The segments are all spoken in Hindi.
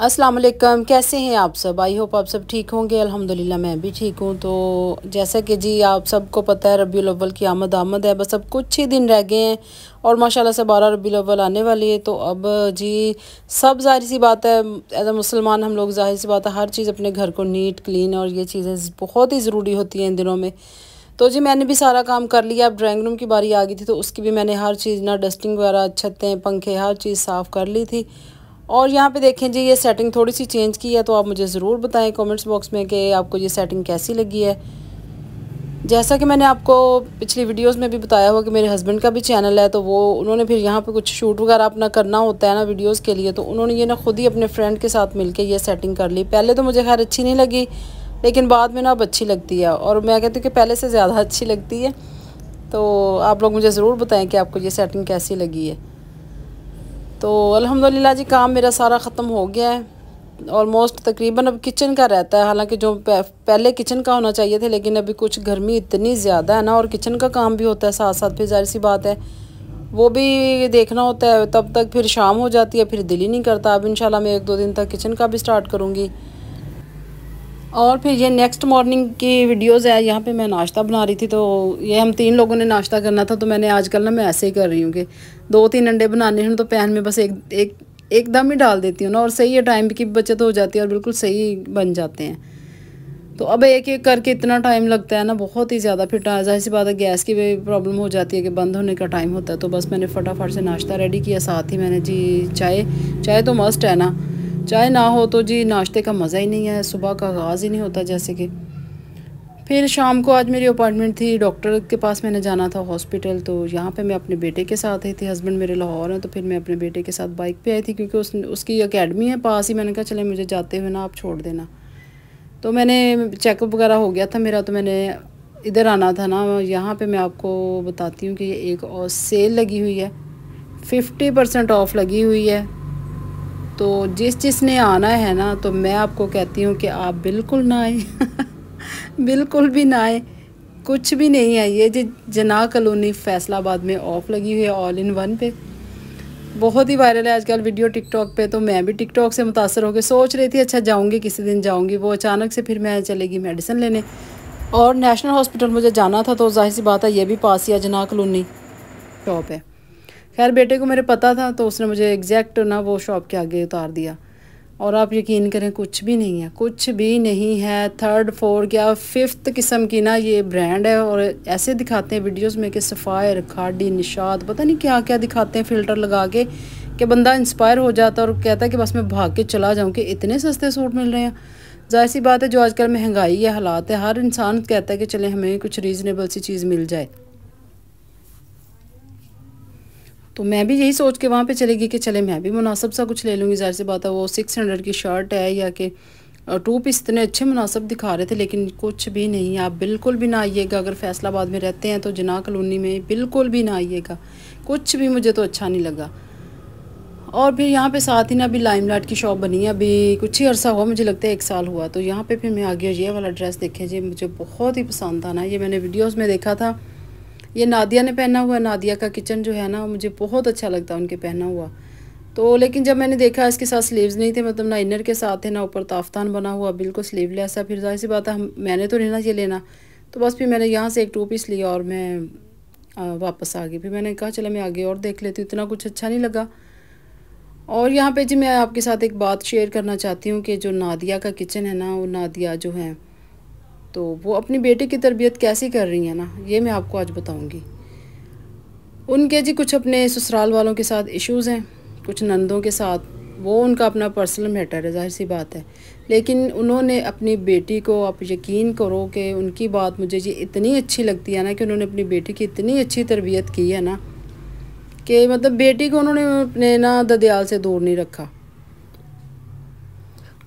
अस्सलाम वालेकुम, कैसे हैं आप सब। आई होप आप सब ठीक होंगे। अल्हम्दुलिल्लाह मैं भी ठीक हूँ। तो जैसा कि जी आप सबको पता है, रबीउल अव्वल की आमद है। बस अब कुछ ही दिन रह गए हैं और माशाल्लाह से 12 रबीउल अव्वल आने वाली है। तो अब जी सब ज़ाहिर सी बात है, एज अ मुसलमान हम लोग ज़ाहिर सी बात है हर चीज़ अपने घर को नीट क्लीन और ये चीज़ें बहुत ही ज़रूरी होती हैं इन दिनों में। तो जी मैंने भी सारा काम कर लिया। अब ड्राइंग रूम की बारी आ गई थी तो उसकी भी मैंने हर चीज़ ना डस्टिंग वगैरह, छतें, पंखे, हर चीज़ साफ़ कर ली थी। और यहाँ पे देखें जी, ये सेटिंग थोड़ी सी चेंज की है। तो आप मुझे ज़रूर बताएं कमेंट्स बॉक्स में कि आपको ये सेटिंग कैसी लगी है। जैसा कि मैंने आपको पिछली वीडियोस में भी बताया हुआ कि मेरे हस्बैंड का भी चैनल है, तो वो उन्होंने फिर यहाँ पे कुछ शूट वगैरह अपना करना होता है ना वीडियोस के लिए, तो उन्होंने ये ना खुद ही अपने फ्रेंड के साथ मिलके ये सेटिंग कर ली। पहले तो मुझे खैर अच्छी नहीं लगी, लेकिन बाद में ना अब अच्छी लगती है और मैं कहती हूँ कि पहले से ज़्यादा अच्छी लगती है। तो आप लोग मुझे ज़रूर बताएँ कि आपको ये सेटिंग कैसी लगी है। तो अल्हम्दुलिल्लाह जी काम मेरा सारा ख़त्म हो गया है ऑलमोस्ट। तकरीबन अब किचन का रहता है, हालांकि जो पहले किचन का होना चाहिए थे, लेकिन अभी कुछ गर्मी इतनी ज़्यादा है ना और किचन का काम भी होता है साथ साथ। फिर जाहिर सी बात है वो भी देखना होता है, तब तक फिर शाम हो जाती है, फिर दिल ही नहीं करता। अब इंशाल्लाह मैं 1-2 दिन तक किचन का भी स्टार्ट करूँगी। और फिर ये नेक्स्ट मॉर्निंग की वीडियोज़ है। यहाँ पे मैं नाश्ता बना रही थी, तो ये हम 3 लोगों ने नाश्ता करना था। तो मैंने आजकल ना मैं ऐसे ही कर रही हूँ कि 2-3 अंडे बनाने हैं तो पैन में बस एकदम ही डाल देती हूँ ना, और सही है, टाइम की बचत हो जाती है और बिल्कुल सही बन जाते हैं। तो अब एक एक करके इतना टाइम लगता है ना, बहुत ही ज़्यादा। फिर जाहिर सी बात है गैस की भी प्रॉब्लम हो जाती है कि बंद होने का टाइम होता है। तो बस मैंने फटाफट से नाश्ता रेडी किया, साथ ही मैंने जी चाय तो मस्ट है ना। चाय ना हो तो जी नाश्ते का मज़ा ही नहीं है, सुबह का आगाज़ ही नहीं होता जैसे कि। फिर शाम को आज मेरी अपॉइंटमेंट थी, डॉक्टर के पास मैंने जाना था हॉस्पिटल। तो यहाँ पे मैं अपने बेटे के साथ आई थी, हस्बैंड मेरे लाहौर हैं, तो फिर मैं अपने बेटे के साथ बाइक पे आई थी क्योंकि उसकी एकेडमी है पास ही। मैंने कहा चले मुझे जाते हुए ना आप छोड़ देना। तो मैंने चेकअप वगैरह हो गया था मेरा, तो मैंने इधर आना था ना। यहाँ पे मैं आपको बताती हूँ कि ये एक और सेल लगी हुई है, 50% ऑफ लगी हुई है। तो जिसने आना है ना, तो मैं आपको कहती हूँ कि आप बिल्कुल ना आए बिल्कुल भी ना आए, कुछ भी नहीं है। ये जना कॉलोनी फैसलाबाद में ऑफ लगी हुई है ऑल इन वन पे। बहुत ही वायरल है आजकल वीडियो टिकटॉक पे। तो मैं भी टिकटॉक से मुतासर होकर सोच रही थी अच्छा जाऊंगी, किसी दिन जाऊंगी। वो अचानक से फिर मैं चलेगी मेडिसिन लेने, और नेशनल हॉस्पिटल मुझे जाना था। तो जाहिर सी बात है ये भी पास ही है, जना कॉलोनी शॉप है। खैर बेटे को मेरे पता था, तो उसने मुझे एग्जैक्ट ना वो शॉप के आगे उतार दिया। और आप यकीन करें कुछ भी नहीं है, कुछ भी नहीं है। 3rd 4th या 5th किस्म की ना ये ब्रांड है। और ऐसे दिखाते हैं वीडियोस में कि सफ़ायर, खाड़ी, निशात, पता नहीं क्या क्या दिखाते हैं फ़िल्टर लगा के, कि बंदा इंस्पायर हो जाता है और कहता है कि बस मैं भाग के चला जाऊँ कि इतने सस्ते सूट मिल रहे हैं। जाहिर सी बात है जो आजकल महंगाई है, हालात है, हर इंसान कहता है कि चले हमें कुछ रीज़नेबल सी चीज़ मिल जाए। तो मैं भी यही सोच के वहाँ पे चलेगी कि चले मैं भी मुनासिब सा कुछ ले लूँगी। ज़ाहिर सी बात है वो 600 की शर्ट है या कि 2 पीस इतने अच्छे मुनासिब दिखा रहे थे, लेकिन कुछ भी नहीं। आप बिल्कुल भी ना आइएगा, अगर फैसलाबाद में रहते हैं तो जना कॉलोनी में बिल्कुल भी ना आइएगा, कुछ भी मुझे तो अच्छा नहीं लगा। और फिर यहाँ पे साथ ही ना अभी लाइमलाइट की शॉप बनी है, अभी कुछ ही अरसा हुआ, मुझे लगता है 1 साल हुआ। तो यहाँ पे फिर मैं आ गया। ये वाला ड्रेस देखें जी, मुझे बहुत ही पसंद था ना, ये मैंने वीडियोज़ में देखा था। ये नादिया ने पहना हुआ, नादिया का किचन जो है ना, मुझे बहुत अच्छा लगता है उनके पहना हुआ। तो लेकिन जब मैंने देखा इसके साथ स्लीव्स नहीं थे, मतलब ना इनर के साथ थे ना ऊपर ताफ्तान बना हुआ, बिल्कुल स्लीवलेस है। फिर जाहिर सी बात है मैंने तो नहीं ना ये लेना। तो बस फिर मैंने यहाँ से एक 2 पीस लिया और मैं वापस आ गई। फिर मैंने कहा चलो मैं आगे और देख लेती हूँ, इतना कुछ अच्छा नहीं लगा। और यहाँ पे जी मैं आपके साथ एक बात शेयर करना चाहती हूँ कि जो नादिया का किचन है ना, वो नादिया जो है तो वो अपनी बेटी की तरबियत कैसी कर रही है ना, ये मैं आपको आज बताऊंगी। उनके जी कुछ अपने ससुराल वालों के साथ इश्यूज़ हैं, कुछ नंदों के साथ, वो उनका अपना पर्सनल मैटर है, जाहिर सी बात है। लेकिन उन्होंने अपनी बेटी को, आप यकीन करो कि उनकी बात मुझे जी इतनी अच्छी लगती है ना, कि उन्होंने अपनी बेटी की इतनी अच्छी तरबियत की है ना, कि मतलब बेटी को उन्होंने अपने ना ददियाल से दूर नहीं रखा।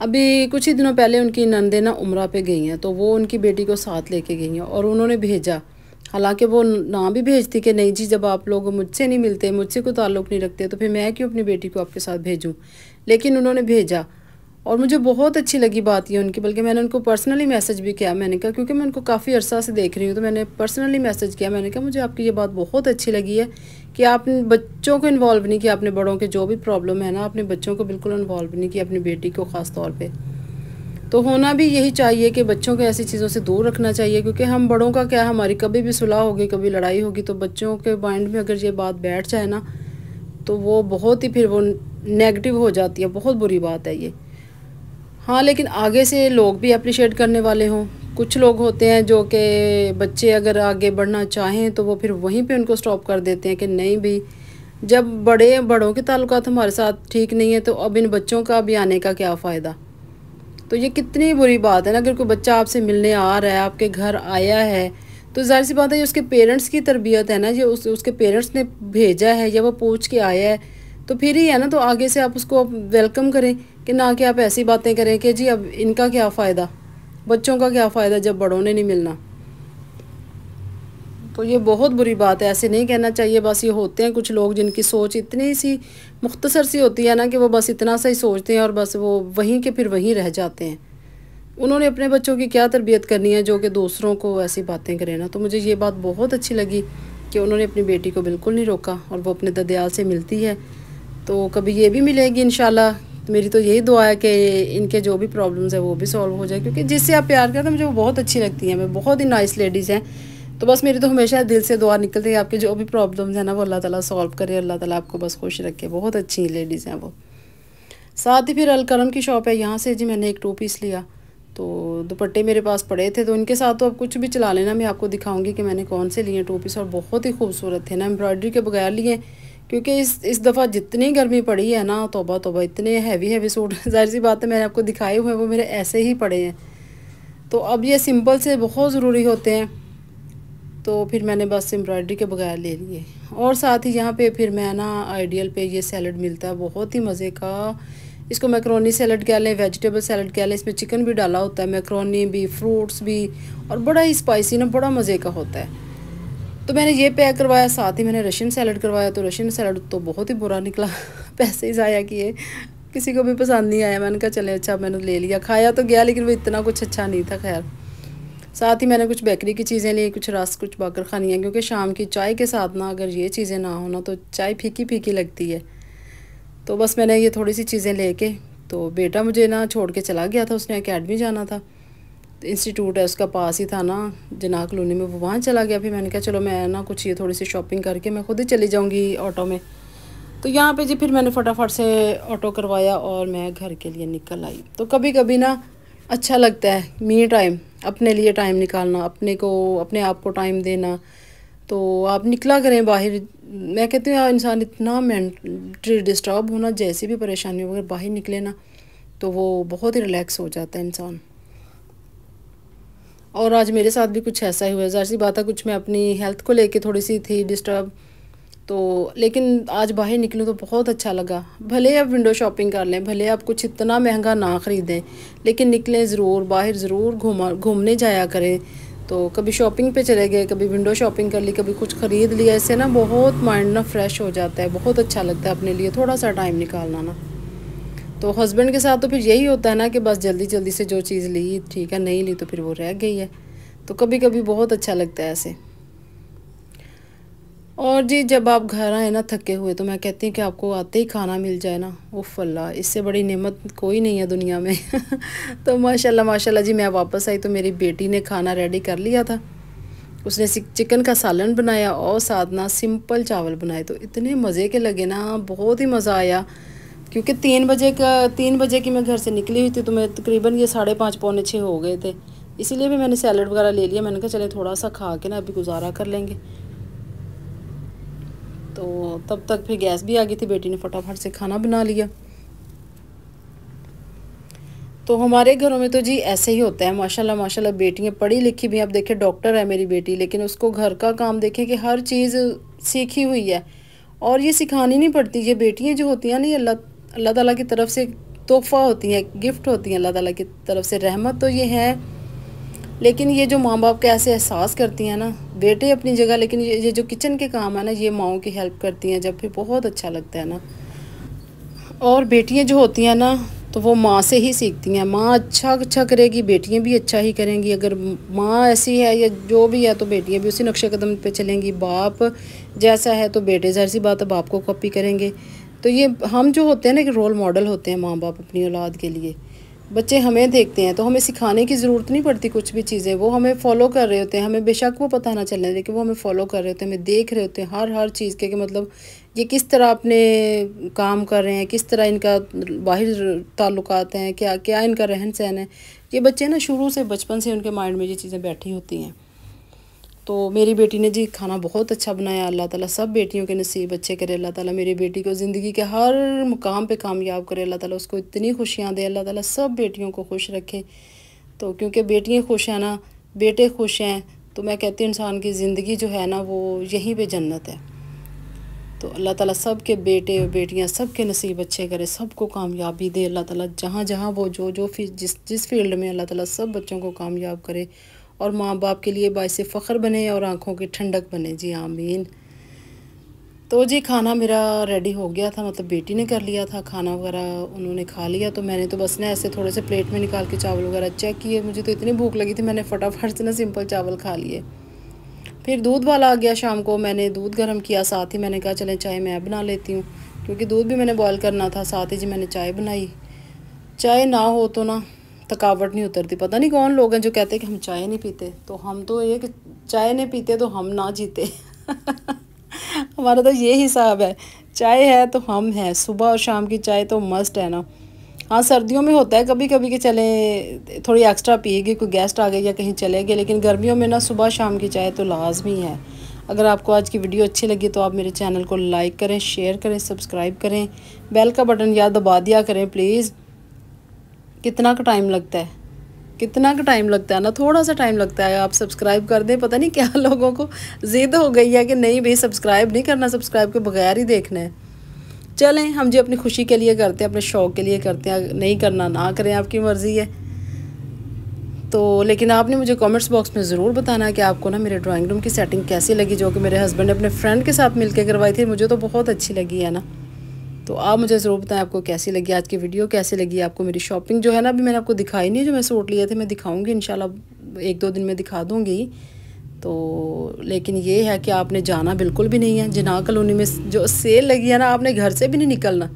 अभी कुछ ही दिनों पहले उनकी नंदें ना उम्रा पे गई हैं, तो वो उनकी बेटी को साथ लेके गई हैं और उन्होंने भेजा। हालांकि वो ना भी भेजती कि नहीं जी जब आप लोग मुझसे नहीं मिलते, मुझसे कोई ताल्लुक़ नहीं रखते, तो फिर मैं क्यों अपनी बेटी को आपके साथ भेजूं, लेकिन उन्होंने भेजा। और मुझे बहुत अच्छी लगी बात ये उनकी, बल्कि मैंने उनको पर्सनली मैसेज भी किया। मैंने कहा क्योंकि मैं उनको काफ़ी अरसा से देख रही हूँ, तो मैंने पर्सनली मैसेज किया। मैंने कहा मुझे आपकी ये बात बहुत अच्छी लगी है कि आपने बच्चों को इन्वॉल्व नहीं किया, अपने बड़ों के जो भी प्रॉब्लम है ना, अपने बच्चों को बिल्कुल इन्वॉल्व नहीं किया, अपनी बेटी को ख़ास तौर पर। तो होना भी यही चाहिए कि बच्चों को ऐसी चीज़ों से दूर रखना चाहिए, क्योंकि हम बड़ों का क्या, हमारी कभी भी सुलह होगी, कभी लड़ाई होगी, तो बच्चों के माइंड में अगर ये बात बैठ जाए ना, तो वो बहुत ही फिर वो नेगेटिव हो जाती है। बहुत बुरी बात है ये। हाँ, लेकिन आगे से लोग भी अप्रिशिएट करने वाले हों। कुछ लोग होते हैं जो कि बच्चे अगर आगे बढ़ना चाहें तो वो फिर वहीं पे उनको स्टॉप कर देते हैं कि नहीं भी, जब बड़ों के ताल्लुकात हमारे साथ ठीक नहीं है तो अब इन बच्चों का भी आने का क्या फ़ायदा। तो ये कितनी बुरी बात है ना, अगर कोई बच्चा आपसे मिलने आ रहा है, आपके घर आया है, तो ज़ाहिर सी बात है ये उसके पेरेंट्स की तरबियत है ना, ये उसके पेरेंट्स ने भेजा है या वो पूछ के आया है, तो फिर ही है ना। तो आगे से आप उसको वेलकम करें, कि ना कि आप ऐसी बातें करें कि जी अब इनका क्या फ़ायदा, बच्चों का क्या फ़ायदा जब बड़ों ने नहीं मिलना। तो ये बहुत बुरी बात है, ऐसे नहीं कहना चाहिए। बस ये होते हैं कुछ लोग जिनकी सोच इतनी सी मुख्तसर सी होती है ना, कि वो बस इतना सा ही सोचते हैं और बस वो वहीं के फिर वहीं रह जाते हैं। उन्होंने अपने बच्चों की क्या तरबियत करनी है जो कि दूसरों को ऐसी बातें करें ना। तो मुझे ये बात बहुत अच्छी लगी कि उन्होंने अपनी बेटी को बिल्कुल नहीं रोका और वो अपने ददियाल से मिलती है। तो कभी ये भी मिलेगी इंशाल्लाह। मेरी तो यही दुआ है कि इनके जो भी प्रॉब्लम्स है वो भी सॉल्व हो जाए, क्योंकि जिससे आप प्यार करते हैं मुझे वो बहुत अच्छी लगती हैं। मैं बहुत ही नाइस लेडीज़ हैं। तो बस मेरी तो हमेशा दिल से दुआ निकलती है आपके जो भी प्रॉब्लम्स हैं ना वो अल्लाह ताला सॉल्व करे, अल्लाह ताला आपको बस खुश रखे। बहुत अच्छी लेडीज़ हैं वो। साथ ही फिर अलकरम की शॉप है, यहाँ से जी मैंने एक 2 पीस लिया। तो दुपट्टे मेरे पास पड़े थे, तो इनके साथ तो अब कुछ भी चला लेना, मैं आपको दिखाऊंगी कि मैंने कौन से लिए 2 पीस, और बहुत ही खूबसूरत थे ना, एम्ब्रॉयडरी के बगैर लिए, क्योंकि इस दफ़ा जितनी गर्मी पड़ी है ना, तौबा तौबा, इतने हैवी सूट ज़ाहिर सी बात है मैंने आपको दिखाए हुए हैं वो मेरे ऐसे ही पड़े हैं। तो अब ये सिंपल से बहुत ज़रूरी होते हैं, तो फिर मैंने बस एम्ब्रॉयडरी के बगैर ले लिए। और साथ ही यहाँ पे फिर मैं ना आइडियल पे ये सैलड मिलता है बहुत ही मज़े का। इसको मैक्रोनी सैलड कह लें, वेजिटेबल सैलड कह लें, इसमें चिकन भी डाला होता है, मैक्रोनी भी, फ्रूट्स भी, और बड़ा ही स्पाइसी ना, बड़ा मज़े का होता है। तो मैंने ये पैक करवाया, साथ ही मैंने रशियन सैलड करवाया। तो रशियन सैलड तो बहुत ही बुरा निकला पैसे ही ज़ाया किए, किसी को भी पसंद नहीं आया। मैंने कहा चले अच्छा, मैंने ले लिया, खाया तो गया लेकिन वो इतना कुछ अच्छा नहीं था। खैर, साथ ही मैंने कुछ बेकरी की चीज़ें ली, कुछ रस, कुछ बाकर खानियाँ, क्योंकि शाम की चाय के साथ ना अगर ये चीज़ें ना हो ना तो चाय फीकी फीकी लगती है। तो बस मैंने ये थोड़ी सी चीज़ें लेके, तो बेटा मुझे ना छोड़ के चला गया था, उसने एकेडमी जाना था, तो इंस्टीट्यूट है उसका पास ही था ना जना कॉलोनी में, वो वहाँ चला गया। फिर मैंने कहा चलो मैं ना कुछ ये थोड़ी सी शॉपिंग करके मैं खुद ही चली जाऊँगी ऑटो में। तो यहाँ पे जी फिर मैंने फटाफट से ऑटो करवाया और मैं घर के लिए निकल आई। तो कभी कभी ना अच्छा लगता है मी टाइम, अपने लिए टाइम निकालना, अपने आप को टाइम देना। तो आप निकला करें बाहर। मैं कहती हूँ इंसान इतना मेंटली डिस्टर्ब होना, जैसी भी परेशानी हो, अगर बाहर निकले ना तो वो बहुत ही रिलैक्स हो जाता है इंसान। और आज मेरे साथ भी कुछ ऐसा ही हुआ। ज़ाहिर सी बात है कुछ मैं अपनी हेल्थ को लेके थोड़ी सी थी डिस्टर्ब, तो लेकिन आज बाहर निकलूँ तो बहुत अच्छा लगा। भले आप विंडो शॉपिंग कर लें, भले आप कुछ इतना महंगा ना ख़रीदें, लेकिन निकलें ज़रूर, बाहर ज़रूर घूमने जाया करें। तो कभी शॉपिंग पे चले गए, कभी विंडो शॉपिंग कर ली, कभी कुछ ख़रीद लिया, इससे ना बहुत माइंड ना फ्रेश हो जाता है, बहुत अच्छा लगता है अपने लिए थोड़ा सा टाइम निकालना ना। तो हस्बैंड के साथ तो फिर यही होता है ना कि बस जल्दी जल्दी से जो चीज़ ली ठीक है, नहीं ली तो फिर वो रह गई है। तो कभी कभी बहुत अच्छा लगता है ऐसे। और जी जब आप घर आए ना थके हुए, तो मैं कहती हूँ कि आपको आते ही खाना मिल जाए ना, उफ़ अल्लाह, इससे बड़ी नेमत कोई नहीं है दुनिया में तो माशाल्लाह माशाल्लाह जी, मैं वापस आई तो मेरी बेटी ने खाना रेडी कर लिया था। उसने चिकन का सालन बनाया और साथ ना सिंपल चावल बनाए, तो इतने मज़े के लगे ना, बहुत ही मज़ा आया। क्योंकि 3 बजे की मैं घर से निकली हुई थी, तो मैं तकरीबन ये 5:30 पौने 6 हो गए थे। इसीलिए भी मैंने सैलड वगैरह ले लिया। मैंने कहा चले थोड़ा सा खा के ना अभी गुजारा कर लेंगे। तो तब तक फिर गैस भी आ गई थी, बेटी ने फटाफट से खाना बना लिया। तो हमारे घरों में तो जी ऐसे ही होता है माशाल्लाह माशाल्लाह। बेटियां पढ़ी लिखी भी, अब देखें डॉक्टर है मेरी बेटी, लेकिन उसको घर का काम देखें कि हर चीज़ सीखी हुई है और ये सिखानी नहीं पड़ती। ये बेटियां जो होती हैं ना, ये अल्लाह ताला की तरफ से तोहफ़ा होती हैं, गिफ्ट होती हैं अल्लाह ताला की तरफ से, रहमत तो ये है। लेकिन ये जो माँ बाप के ऐसे एहसास करती हैं ना, बेटे अपनी जगह, लेकिन ये जो किचन के काम है ना, ये माँओं की हेल्प करती हैं जब, फिर बहुत अच्छा लगता है ना। और बेटियां जो होती हैं ना, तो वो माँ से ही सीखती हैं। माँ अच्छा अच्छा करेगी, बेटियाँ भी अच्छा ही करेंगी। अगर माँ ऐसी है या जो भी है तो बेटियाँ भी उसी नक्शे कदम पे चलेंगी। बाप जैसा है तो बेटे ज़ाहिर सी बात है बाप को कॉपी करेंगे। तो ये हम जो होते हैं ना, एक रोल मॉडल होते हैं माँ बाप अपनी औलाद के लिए। बच्चे हमें देखते हैं तो हमें सिखाने की ज़रूरत नहीं पड़ती कुछ भी चीज़ें, वो हमें फॉलो कर रहे होते हैं। हमें बेशक वो पता ना चले लेकिन वो हमें फॉलो कर रहे होते हैं, हमें देख रहे होते हैं हर चीज़ के कि मतलब ये किस तरह अपने काम कर रहे हैं, किस तरह इनका बाहर ताल्लुकात हैं, क्या क्या इनका रहन सहन है। ये बच्चे ना शुरू से बचपन से उनके माइंड में ये चीज़ें बैठी होती हैं। तो मेरी बेटी ने जी खाना बहुत अच्छा बनाया। अल्लाह ताला सब बेटियों के नसीब अच्छे करे। अल्लाह ताला मेरी बेटी को ज़िंदगी के हर मुकाम पे कामयाब करे। अल्लाह ताला उसको इतनी खुशियाँ दे। अल्लाह ताला सब बेटियों को खुश रखे। तो क्योंकि बेटियाँ खुश हैं ना, बेटे खुश हैं, तो मैं कहती हूँ इंसान की ज़िंदगी जो है ना वो यहीं पे जन्नत है। तो अल्लाह ताला सब के बेटे और बेटियाँ सब के नसीब अच्छे करे, सबको कामयाबी दे। अल्लाह ताला जहाँ जहाँ वो जो जिस फील्ड में अल्लाह ताला सब बच्चों को कामयाब करे और माँ बाप के लिए बाइसे फ़ख्र बने और आँखों की ठंडक बने। जी आमीन। तो जी खाना मेरा रेडी हो गया था, मतलब बेटी ने कर लिया था खाना वगैरह, उन्होंने खा लिया। तो मैंने तो बस ना ऐसे थोड़े से प्लेट में निकाल के चावल वगैरह चेक किए। मुझे तो इतनी भूख लगी थी, मैंने फटाफट से ना सिंपल चावल खा लिए। फिर दूध वाला आ गया शाम को, मैंने दूध गर्म किया। साथ ही मैंने कहा चले चाय मैं बना लेती हूँ, क्योंकि दूध भी मैंने बॉयल करना था। साथ ही जी मैंने चाय बनाई। चाय ना हो तो ना थकावट नहीं उतरती। पता नहीं कौन लोग हैं जो कहते हैं कि हम चाय नहीं पीते, तो हम तो ये कि चाय नहीं पीते तो हम ना जीते। हमारा तो ये हिसाब है, चाय है तो हम हैं। सुबह और शाम की चाय तो मस्ट है ना। हाँ सर्दियों में होता है कभी कभी कि चले थोड़ी एक्स्ट्रा पिएगी, कोई गेस्ट आ गए या कहीं चले गए, लेकिन गर्मियों में ना सुबह शाम की चाय तो लाजमी है। अगर आपको आज की वीडियो अच्छी लगी तो आप मेरे चैनल को लाइक करें, शेयर करें, सब्सक्राइब करें, बेल का बटन याद दबा दिया करें प्लीज़। कितना का टाइम लगता है, कितना का टाइम लगता है ना, थोड़ा सा टाइम लगता है। आप सब्सक्राइब कर दें। पता नहीं क्या लोगों को ज़िद हो गई है कि नहीं भाई सब्सक्राइब नहीं करना, सब्सक्राइब के बगैर ही देखना है। चलें हम जी अपनी खुशी के लिए करते हैं, अपने शौक़ के लिए करते हैं। नहीं करना ना करें, आपकी मर्ज़ी है। तो लेकिन आपने मुझे कमेंट्स बॉक्स में ज़रूर बताना है कि आपको ना मेरे ड्राइंग रूम की सेटिंग कैसी लगी, जो कि मेरे हस्बैंड ने अपने फ्रेंड के साथ मिलकर करवाई थी। मुझे तो बहुत अच्छी लगी है ना। तो आप मुझे ज़रूर बताएं आपको कैसी लगी आज की वीडियो, कैसी लगी आपको मेरी शॉपिंग। जो है ना अभी मैंने आपको दिखाई नहीं, जो मैं सूट लिए थे मैं दिखाऊंगी इंशाल्लाह, एक दो दिन में दिखा दूंगी। तो लेकिन ये है कि आपने जाना बिल्कुल भी नहीं है। जिन्ना कॉलोनी में जो सेल लगी है ना, आपने घर से भी नहीं निकलना,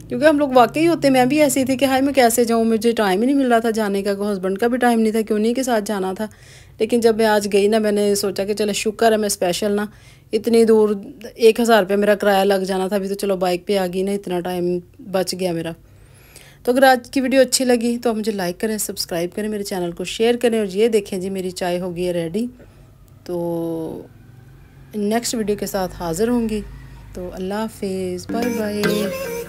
क्योंकि हम लोग वाकई होते, मैं भी ऐसी थी कि हाय मैं कैसे जाऊँ, मुझे टाइम ही नहीं मिल रहा था जाने का, कोई हस्बैंड का भी टाइम नहीं था कि उन्हीं के साथ जाना था। लेकिन जब मैं आज गई ना, मैंने सोचा कि चलो शुक्र है मैं स्पेशल ना इतनी दूर 1000 रुपये मेरा किराया लग जाना था, अभी तो चलो बाइक पे आ गई ना, इतना टाइम बच गया मेरा। तो अगर आज की वीडियो अच्छी लगी तो आप मुझे लाइक करें, सब्सक्राइब करें, मेरे चैनल को शेयर करें। और ये देखें जी मेरी चाय हो गई है रेडी। तो नेक्स्ट वीडियो के साथ हाज़िर होंगी। तो अल्लाह हाफिज़, बाय बाय।